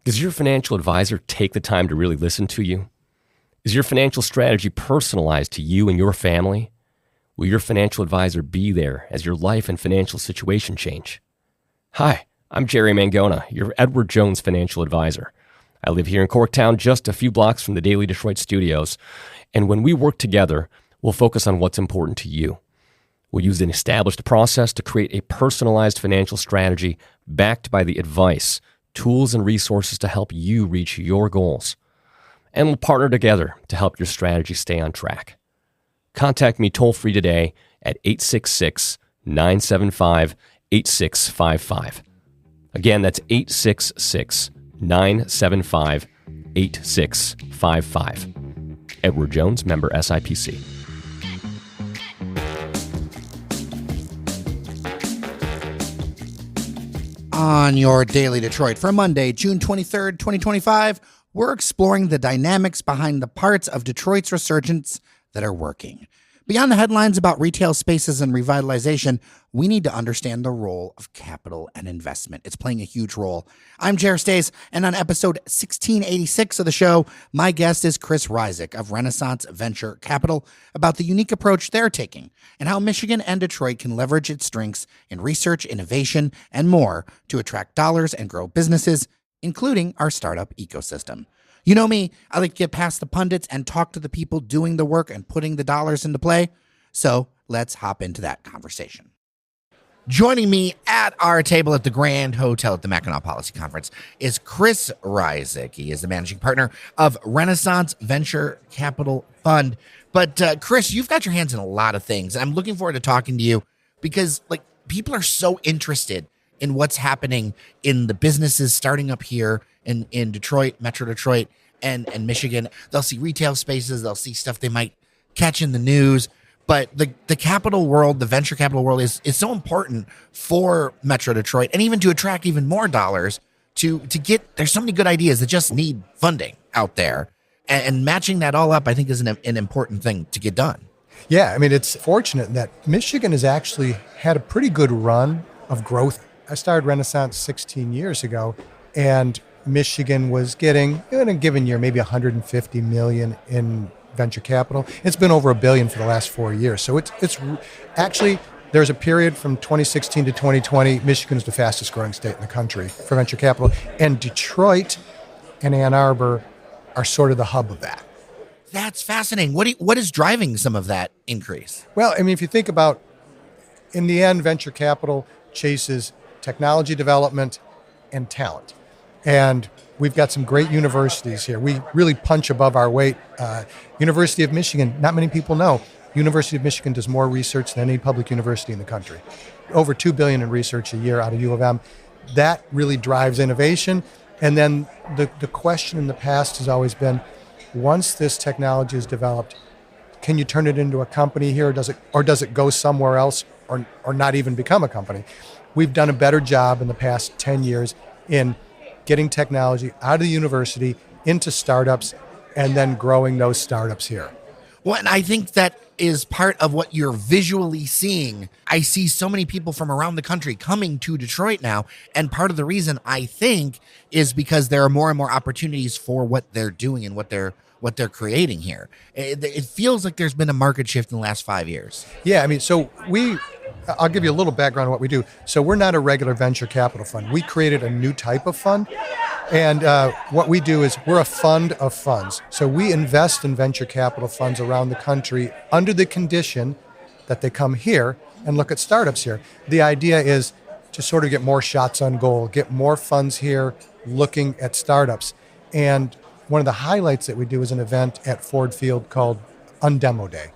Does your financial advisor take the time to really listen to you? Is your financial strategy personalized to you and your family? Will your financial advisor be there as your life and financial situation change? Hi, I'm Jerry Mangona, your Edward Jones financial advisor. I live here in Corktown, just a few blocks from the Daily Detroit studios, and when we work together, we'll focus on what's important to you. We'll use an established process to create a personalized financial strategy backed by the advice, tools, and resources to help you reach your goals. And we'll partner together to help your strategy stay on track. Contact me toll-free today at 866-975-8655. Again, that's 866-975-8655. Edward Jones, member SIPC. On your Daily Detroit for Monday, June 23rd, 2025, we're exploring the dynamics behind the parts of Detroit's resurgence that are working. Beyond the headlines about retail spaces and revitalization, we need to understand the role of capital and investment. It's playing a huge role. I'm Jer Stace, and on episode 1686 of the show, my guest is Chris Rizik of Renaissance Venture Capital about the unique approach they're taking and how Michigan and Detroit can leverage its strengths in research, innovation, and more to attract dollars and grow businesses, including our startup ecosystem. You know me, I like to get past the pundits and talk to the people doing the work and putting the dollars into play. So let's hop into that conversation. Joining me at our table at the Grand Hotel at the Mackinac Policy Conference is Chris Rizik. He is the managing partner of Renaissance Venture Capital Fund. But Chris, you've got your hands in a lot of things. I'm looking forward to talking to you because people are so interested in what's happening in the businesses starting up here in Detroit, Metro Detroit, and Michigan. They'll see retail spaces. They'll see stuff they might catch in the news. But the capital world, the venture capital world is so important for Metro Detroit and even to attract even more dollars to get, there's so many good ideas that just need funding out there. And matching that all up, I think, is an important thing to get done. Yeah, I mean, it's fortunate that Michigan has actually had a pretty good run of growth. I started Renaissance 16 years ago, and Michigan was getting, in a given year, maybe $150 million in venture capital. It's been over $1 billion for the last 4 years. So it's actually, there's a period from 2016 to 2020, Michigan is the fastest growing state in the country for venture capital. And Detroit and Ann Arbor are sort of the hub of that. That's fascinating. What is driving some of that increase? Well, I mean, if you think about, in the end, venture capital chases technology development and talent. And we've got some great universities here. We really punch above our weight. University of Michigan, not many people know, University of Michigan does more research than any public university in the country. Over $2 billion in research a year out of U of M. That really drives innovation. And then the question in the past has always been, once this technology is developed, can you turn it into a company here, or does it go somewhere else, or not even become a company? We've done a better job in the past 10 years in getting technology out of the university into startups and then growing those startups here. Well, and I think that is part of what you're visually seeing. I see so many people from around the country coming to Detroit now. And part of the reason, I think, is because there are more and more opportunities for what they're doing and what they're creating here. It feels like there's been a market shift in the last 5 years. Yeah, I mean, I'll give you a little background on what we do. So we're not a regular venture capital fund. We created a new type of fund. And what we do is we're a fund of funds. So we invest in venture capital funds around the country under the condition that they come here and look at startups here. The idea is to sort of get more shots on goal, get more funds here looking at startups. And one of the highlights that we do is an event at Ford Field called Undemo Day.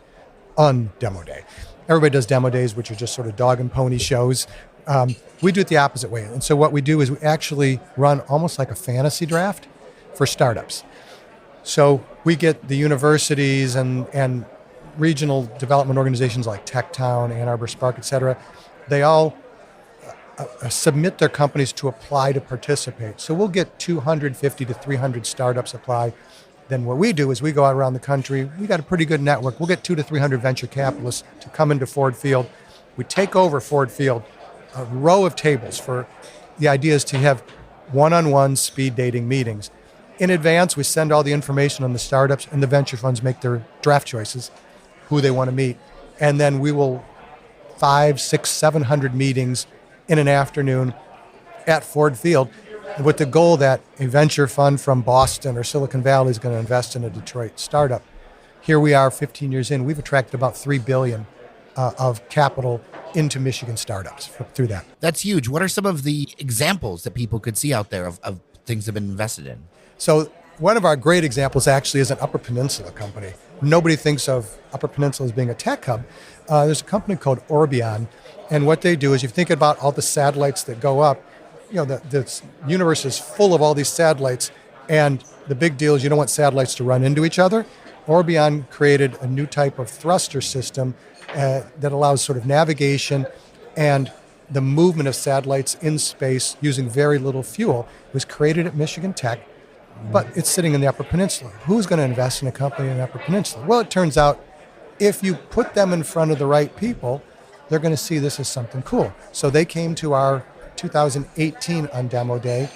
Undemo Day. Everybody does demo days, which are just sort of dog and pony shows. We do it the opposite way. And so what we do is we actually run almost like a fantasy draft for startups. So we get the universities and regional development organizations like Techtown, Ann Arbor Spark, et cetera. They all submit their companies to apply to participate. So we'll get 250 to 300 startups apply. Then what we do is we go out around the country. We got a pretty good network. We'll get 200 to 300 venture capitalists to come into Ford Field. We take over Ford Field, a row of tables for the idea is to have one-on-one speed dating meetings. In advance, we send all the information on the startups, and the venture funds make their draft choices, who they want to meet. And then we will 500, 600, 700 meetings in an afternoon at Ford Field with the goal that a venture fund from Boston or Silicon Valley is going to invest in a Detroit startup. Here we are 15 years in, we've attracted about $3 billion of capital into Michigan startups through that. That's huge. What are some of the examples that people could see out there of things that have been invested in? So one of our great examples actually is an Upper Peninsula company. Nobody thinks of Upper Peninsula as being a tech hub. There's a company called Orbion, and what they do is you think about all the satellites that go up. The universe is full of all these satellites, and the big deal is you don't want satellites to run into each other. Orbion created a new type of thruster system that allows sort of navigation and the movement of satellites in space using very little fuel. It was created at Michigan Tech, but it's sitting in the Upper Peninsula. Who's going to invest in a company in the Upper Peninsula? Well, it turns out if you put them in front of the right people, they're going to see this as something cool. So they came to our 2018 on demo day.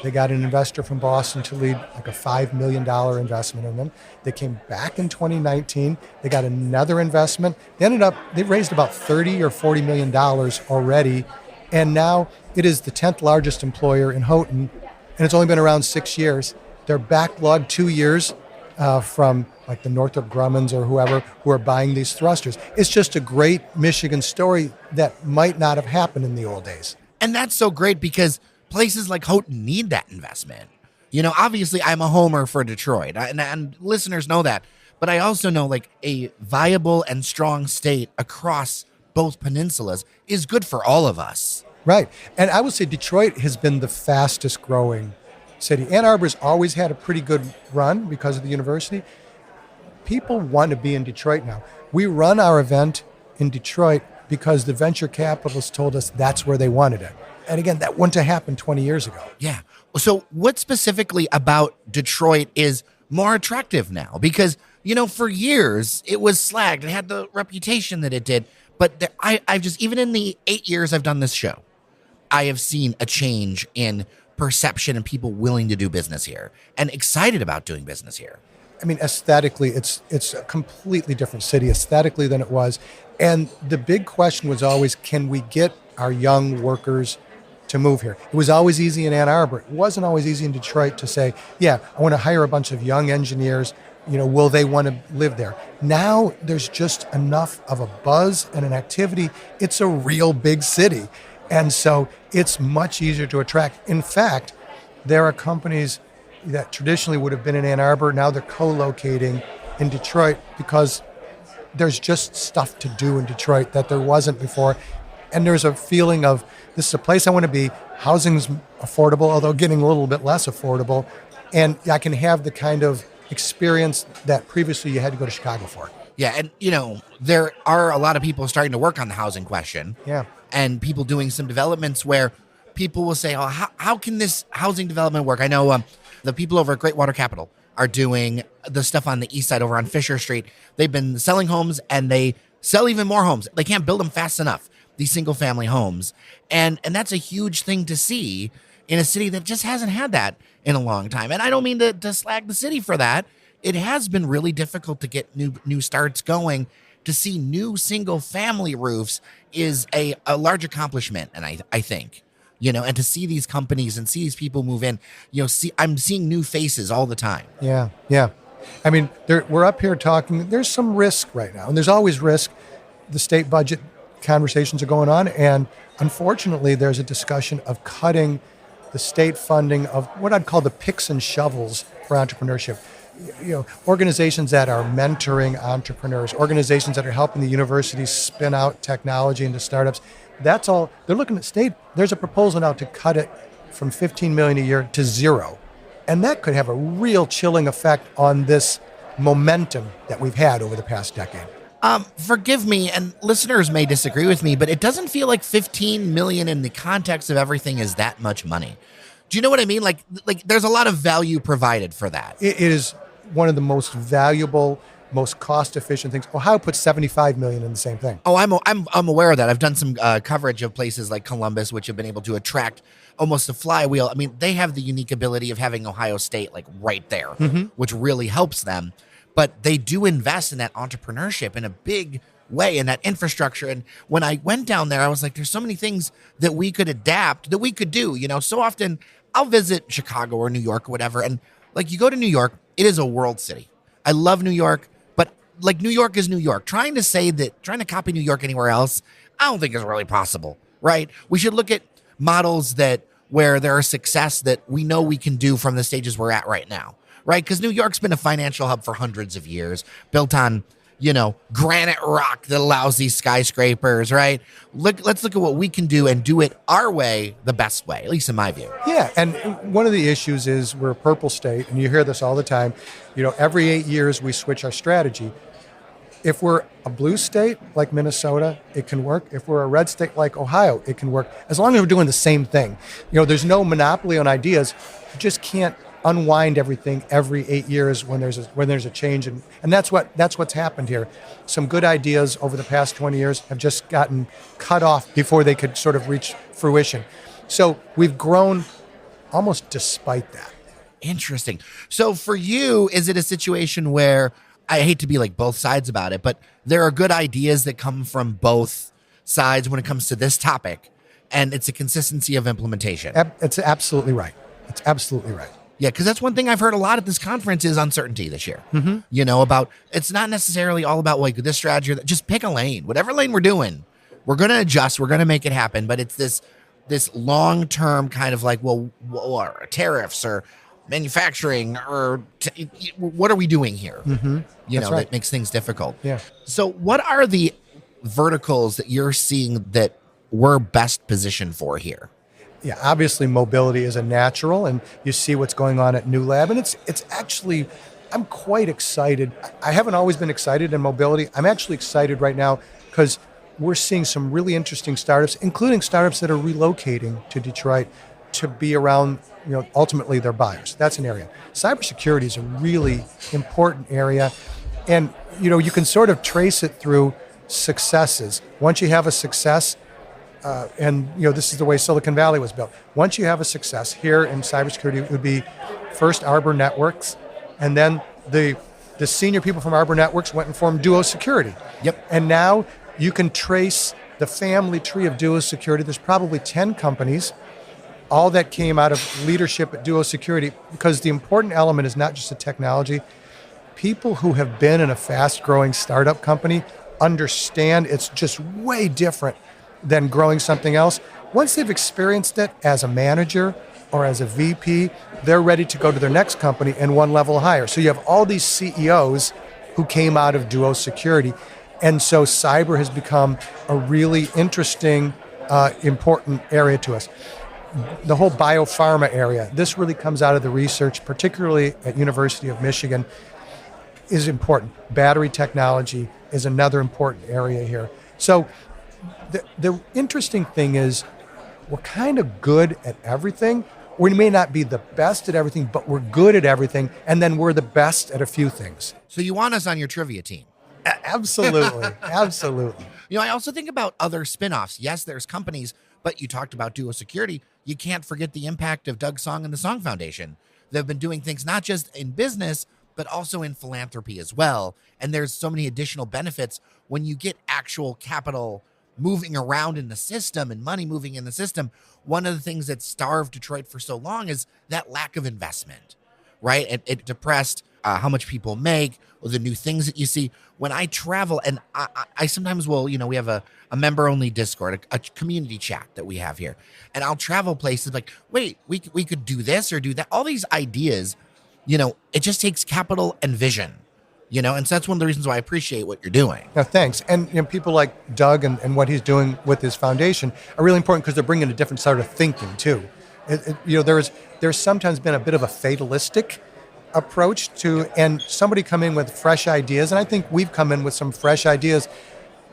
They got an investor from Boston to lead like a $5 million investment in them. They came back in 2019. They got another investment. They raised about $30 or $40 million already. And now it is the 10th largest employer in Houghton. And it's only been around 6 years. They're backlogged 2 years from like the Northrop Grummans or whoever who are buying these thrusters. It's just a great Michigan story that might not have happened in the old days. And that's so great because places like Houghton need that investment. Obviously I'm a homer for Detroit, and listeners know that, but I also know like a viable and strong state across both peninsulas is good for all of us. Right. And I would say Detroit has been the fastest growing city. Ann Arbor's always had a pretty good run because of the university. People want to be in Detroit now. We run our event in Detroit because the venture capitalists told us that's where they wanted it. And again, that wouldn't have happened 20 years ago. Yeah. So what specifically about Detroit is more attractive now? Because, for years it was slagged. It had the reputation that it did. But I've just, even in the 8 years I've done this show, I have seen a change in perception and people willing to do business here and excited about doing business here. I mean, aesthetically, it's a completely different city aesthetically than it was. And the big question was always, can we get our young workers to move here? It was always easy in Ann Arbor. It wasn't always easy in Detroit to say, yeah, I want to hire a bunch of young engineers. Will they want to live there? Now there's just enough of a buzz and an activity. It's a real big city. And so it's much easier to attract. In fact, there are companies that traditionally would have been in Ann Arbor. Now they're co-locating in Detroit because there's just stuff to do in Detroit that there wasn't before. And there's a feeling of, this is a place I want to be. Housing's affordable, although getting a little bit less affordable. And I can have the kind of experience that previously you had to go to Chicago for. Yeah, and there are a lot of people starting to work on the housing question. Yeah. And people doing some developments where people will say, oh, how can this housing development work? I know the people over at Great Water Capital are doing the stuff on the east side over on Fisher Street. They've been selling homes and they sell even more homes. They can't build them fast enough, these single family homes. And that's a huge thing to see in a city that just hasn't had that in a long time. And I don't mean to slag the city for that. It has been really difficult to get new starts going. To see new single family roofs is a large accomplishment. And I think, and to see these companies and see these people move in, I'm seeing new faces all the time. Yeah. Yeah. I mean, we're up here talking, there's some risk right now, and there's always risk. The state budget conversations are going on. And unfortunately, there's a discussion of cutting the state funding of what I'd call the picks and shovels for entrepreneurship. Organizations that are mentoring entrepreneurs, organizations that are helping the universities spin out technology into startups. That's all. They're looking at state. There's a proposal now to cut it from $15 million a year to zero. And that could have a real chilling effect on this momentum that we've had over the past decade. Forgive me, and listeners may disagree with me, but it doesn't feel like $15 million in the context of everything is that much money. Do you know what I mean? Like there's a lot of value provided for that. It is one of the most valuable, most cost-efficient things. Ohio put $75 million in the same thing. Oh, I'm aware of that. I've done some coverage of places like Columbus, which have been able to attract almost a flywheel. I mean, they have the unique ability of having Ohio State like right there, which really helps them. But they do invest in that entrepreneurship in a big way, in that infrastructure. And when I went down there, I was like, there's so many things that we could adapt, that we could do. You know, so often I'll visit Chicago or New York or whatever. And like you go to New York, it is a world city. I love New York, but like New York is New York. Trying to copy New York anywhere else, I don't think is really possible, right? We should look at models where there are success that we know we can do from the stages we're at right now, right? Because New York's been a financial hub for hundreds of years, built on, you know, granite rock that allows these skyscrapers, right? Let's look at what we can do and do it our way, the best way, at least in my view. Yeah, and one of the issues is we're a purple state, and you hear this all the time. You know, every 8 years we switch our strategy. If we're a blue state like Minnesota, it can work. If we're a red state like Ohio, it can work. As long as we're doing the same thing. You know, there's no monopoly on ideas. You just can't unwind everything every 8 years when there's a change, and that's what's happened here. Some good ideas over the past 20 years have just gotten cut off before they could sort of reach fruition. So we've grown almost despite that. Interesting. So for you, is it a situation where, I hate to be like both sides about it, but there are good ideas that come from both sides when it comes to this topic, and it's a consistency of implementation? It's absolutely right. It's absolutely right. Yeah, because that's one thing I've heard a lot at this conference is uncertainty this year. You know, about it's not necessarily all about like this strategy. Just pick a lane, whatever lane we're doing, we're going to adjust, we're going to make it happen. But it's this long-term kind of like, well, tariffs or manufacturing or what are we doing here? You know, that makes things difficult. Yeah. So what are the verticals that you're seeing that we're best positioned for here? Yeah, obviously mobility is a natural, and you see what's going on at New Lab, and it's actually, I'm quite excited. I haven't always been excited in mobility. I'm actually excited right now because we're seeing some really interesting startups, including startups that are relocating to Detroit to be around, you know, ultimately their buyers. That's an area. Cybersecurity is a really important area, and you know, you can sort of trace it through successes. Once you have a success, and you know, this is the way Silicon Valley was built. Once you have a success here in cybersecurity, it would be first Arbor Networks, and then the senior people from Arbor Networks went and formed Duo Security. Yep. And now you can trace the family tree of Duo Security. There's probably 10 companies, all that came out of leadership at Duo Security, because the important element is not just the technology. People who have been in a fast-growing startup company understand it's just way different than growing something else. Once they've experienced it as a manager or as a VP, they're ready to go to their next company and one level higher. So you have all these CEOs who came out of Duo Security. And so cyber has become a really interesting, important area to us. The whole biopharma area, this really comes out of the research, particularly at University of Michigan, is important. Battery technology is another important area here. So the interesting thing is we're kind of good at everything. We may not be the best at everything, but we're good at everything. And then we're the best at a few things. So you want us on your trivia team? Absolutely. Absolutely. You know, I also think about other spinoffs. Yes, there's companies, but you talked about Duo Security. You can't forget the impact of Doug Song and the Song Foundation. They've been doing things not just in business, but also in philanthropy as well. And there's so many additional benefits when you get actual capital moving around in the system and money moving in the system. One of the things that starved Detroit for so long is that lack of investment, right? It depressed how much people make, or the new things that you see. When I travel, and I sometimes will, you know, we have a member-only Discord, a community chat that we have here. And I'll travel places like, wait, we could do this or do that. All these ideas, you know, it just takes capital and vision. You know, and so that's one of the reasons why I appreciate what you're doing. No, thanks. And you know, people like Doug and what he's doing with his foundation are really important because they're bringing a different sort of thinking too. You know, there's sometimes been a bit of a fatalistic approach to, and somebody come in with fresh ideas, and I think we've come in with some fresh ideas.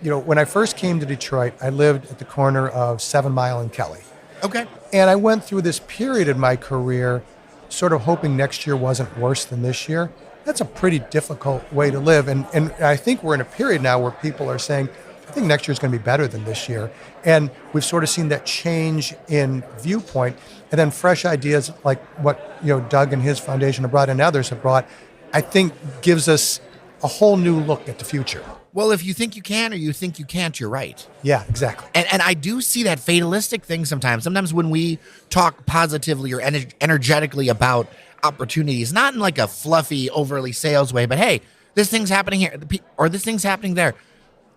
You know, when I first came to Detroit, I lived at the corner of 7 Mile and Kelly. Okay. And I went through this period in my career sort of hoping next year wasn't worse than this year. That's a pretty difficult way to live. And I think we're in a period now where people are saying, I think next year is going to be better than this year. And we've sort of seen that change in viewpoint, and then fresh ideas like what Doug and his foundation have brought and others have brought, I think gives us a whole new look at the future. Well, if you think you can or you think you can't, you're right. Yeah, exactly. And I do see that fatalistic thing sometimes. Sometimes when we talk positively or energetically about opportunities, not in like a fluffy, overly sales way, but hey, this thing's happening here or this thing's happening there.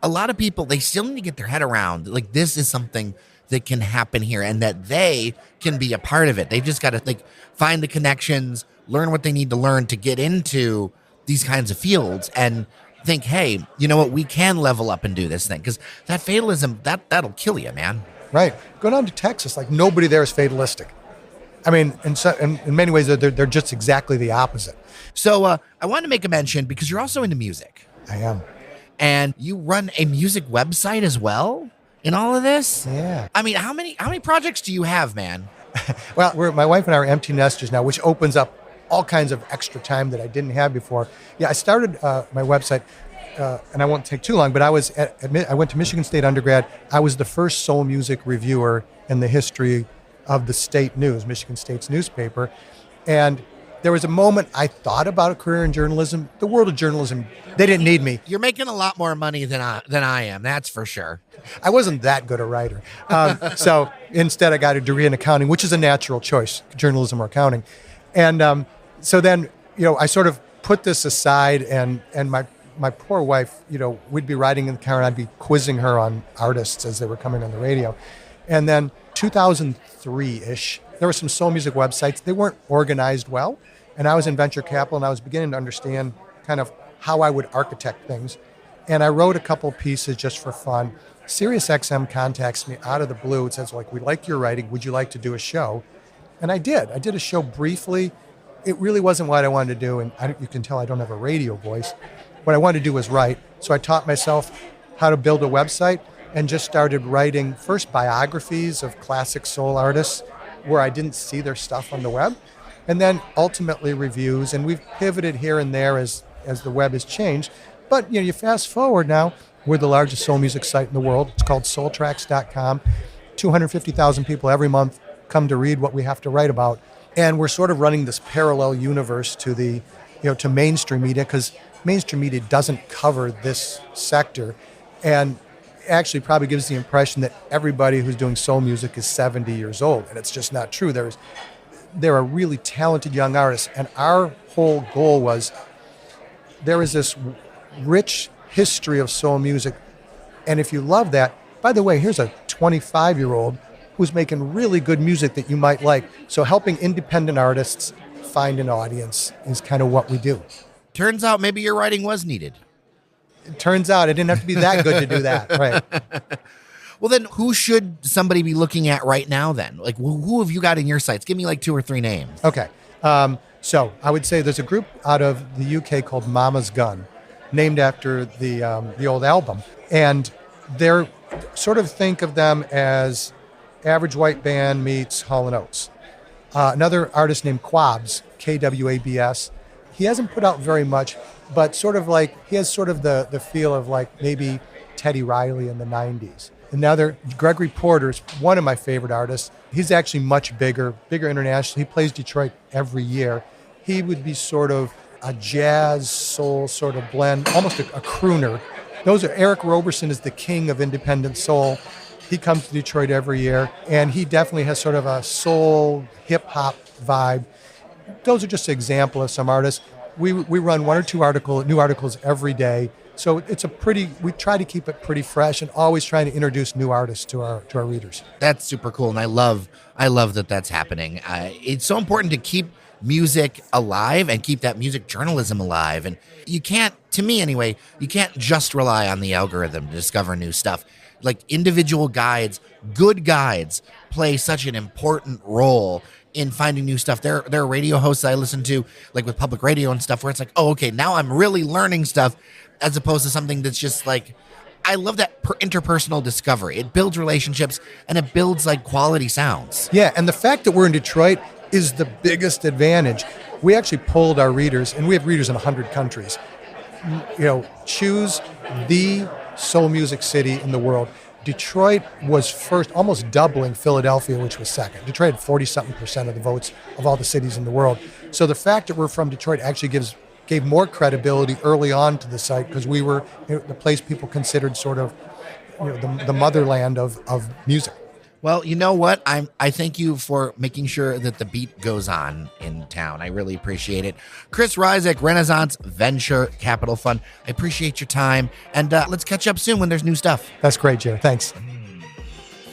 A lot of people, they still need to get their head around, like, this is something that can happen here and that they can be a part of it. They've just got to find the connections, learn what they need to learn to get into these kinds of fields and think, hey, you know what, we can level up and do this thing. Because that fatalism, that'll kill you, man. Right. Go down to Texas, like nobody there is fatalistic. I mean, in many ways, they're just exactly the opposite. So I wanted to make a mention because you're also into music. I am. And you run a music website as well in all of this? Yeah. I mean, how many projects do you have, man? Well, my wife and I are empty nesters now, which opens up all kinds of extra time that I didn't have before. Yeah, I started my website, and I won't take too long, but I went to Michigan State undergrad. I was the first soul music reviewer in the history of the state news, Michigan State's newspaper. And there was a moment I thought about a career in journalism. The world of journalism, they didn't need me. You're making a lot more money than I am, that's for sure. I wasn't that good a writer. So instead I got a degree in accounting, which is a natural choice, journalism or accounting. And so then, I sort of put this aside and my poor wife, we'd be riding in the car and I'd be quizzing her on artists as they were coming on the radio. And then 2003-ish, there were some soul music websites. They weren't organized well. And I was in venture capital and I was beginning to understand kind of how I would architect things. And I wrote a couple pieces just for fun. SiriusXM contacts me out of the blue. It says, we like your writing. Would you like to do a show? And I did. I did a show briefly. It really wasn't what I wanted to do. And you can tell I don't have a radio voice. What I wanted to do was write. So I taught myself how to build a website and just started writing first biographies of classic soul artists where I didn't see their stuff on the web. And then ultimately reviews, and we've pivoted here and there as the web has changed. But you fast forward now, we're the largest soul music site in the world. It's called soultracks.com. 250,000 people every month come to read what we have to write about. And we're sort of running this parallel universe to to mainstream media, because mainstream media doesn't cover this sector. And actually probably gives the impression that everybody who's doing soul music is 70 years old. And it's just not true. There are really talented young artists, and our whole goal was there is this rich history of soul music, and if you love that, by the way, here's a 25-year-old who's making really good music that you might like. So helping independent artists find an audience is kind of what we do. Turns out maybe your writing was needed. It turns out I didn't have to be that good to do that, right? Well, then who should somebody be looking at right now then? Who have you got in your sites? Give me 2 or 3 names. Okay. So I would say there's a group out of the UK called Mama's Gun, named after the old album. And they're sort of think of them as Average White Band meets Hall & Oates. Another artist named Quabs, Kwabs. He hasn't put out very much, but he has sort of the feel of maybe Teddy Riley in the 90s. Another, Gregory Porter's one of my favorite artists. He's actually much bigger internationally. He plays Detroit every year. He would be sort of a jazz soul sort of blend, almost a crooner. Eric Roberson is the king of independent soul. He comes to Detroit every year, and he definitely has sort of a soul hip hop vibe. Those are just an example of some artists. We run 1 or 2 new articles every day. So we try to keep it pretty fresh and always trying to introduce new artists to our readers. That's super cool. And I love that that's happening. It's so important to keep music alive and keep that music journalism alive. And you can't, to me anyway, you can't just rely on the algorithm to discover new stuff. Individual guides, good guides, play such an important role in finding new stuff. There are radio hosts I listen to, with public radio and stuff, where it's oh, okay, now I'm really learning stuff, as opposed to something that's just I love that interpersonal discovery. It builds relationships and it builds quality sounds. Yeah, and the fact that we're in Detroit is the biggest advantage. We actually polled our readers, and we have readers in 100 countries. Choose the soul music city in the world. Detroit was first, almost doubling Philadelphia, which was second. Detroit had 40-something% of the votes of all the cities in the world. So the fact that we're from Detroit actually gave more credibility early on to the site, because we were the place people considered sort of the motherland of music. Well, you know what? I thank you for making sure that the beat goes on in town. I really appreciate it. Chris Rizik, Renaissance Venture Capital Fund. I appreciate your time. And let's catch up soon when there's new stuff. That's great, Jerry. Thanks.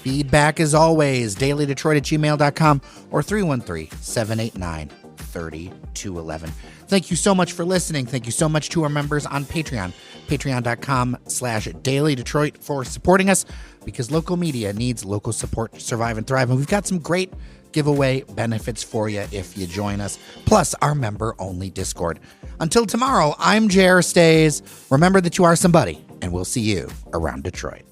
Feedback as always, dailydetroit@gmail.com or 313-789-3211. Thank you so much for listening. Thank you so much to our members on Patreon, patreon.com/dailydetroit, for supporting us, because local media needs local support to survive and thrive. And we've got some great giveaway benefits for you if you join us, plus our member-only Discord. Until tomorrow, I'm Jer Stays. Remember that you are somebody, and we'll see you around Detroit.